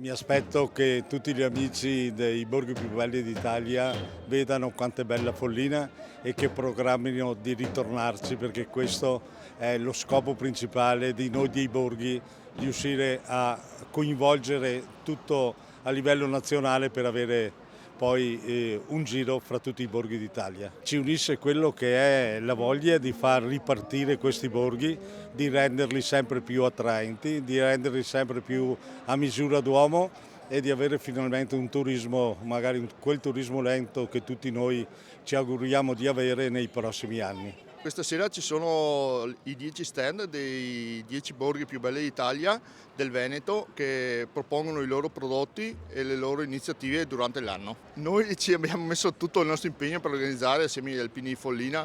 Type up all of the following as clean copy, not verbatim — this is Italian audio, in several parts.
Mi aspetto che tutti gli amici dei borghi più belli d'Italia vedano quanto è bella Follina e che programmino di ritornarci, perché questo è lo scopo principale di noi dei borghi, riuscire a coinvolgere tutto a livello nazionale per avere poi un giro fra tutti i borghi d'Italia. Ci unisce quello che è la voglia di far ripartire questi borghi, di renderli sempre più attraenti, di renderli sempre più a misura d'uomo e di avere finalmente un turismo, magari quel turismo lento che tutti noi ci auguriamo di avere nei prossimi anni. Questa sera ci sono i 10 stand dei 10 borghi più belli d'Italia, del Veneto, che propongono i loro prodotti e le loro iniziative durante l'anno. Noi ci abbiamo messo tutto il nostro impegno per organizzare assieme agli alpini di Follina.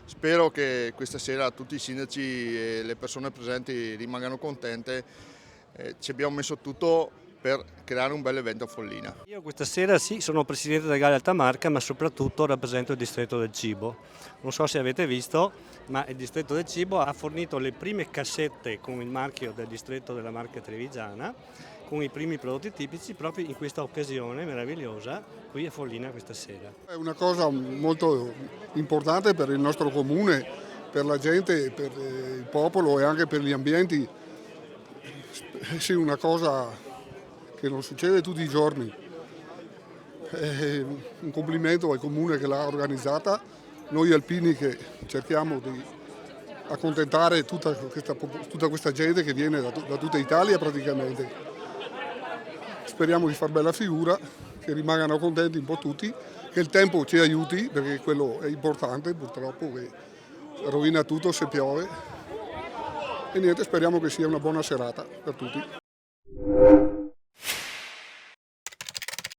Spero che questa sera tutti i sindaci e le persone presenti rimangano contente. Ci abbiamo messo tutto per creare un bel evento a Follina. Io questa sera sì, sono presidente del Gallia Alta Marca, ma soprattutto rappresento il distretto del cibo. Non so se avete visto, ma il distretto del cibo ha fornito le prime cassette con il marchio del distretto della Marca Trevigiana, con i primi prodotti tipici proprio in questa occasione meravigliosa qui a Follina questa sera. È una cosa molto importante per il nostro comune, per la gente, per il popolo e anche per gli ambienti. Sì, una cosa che non succede tutti i giorni. Un complimento al comune che l'ha organizzata, noi alpini che cerchiamo di accontentare tutta questa gente che viene da tutta Italia praticamente. Speriamo di far bella figura, che rimangano contenti un po' tutti, che il tempo ci aiuti, perché quello è importante purtroppo, che rovina tutto se piove. E niente, speriamo che sia una buona serata per tutti.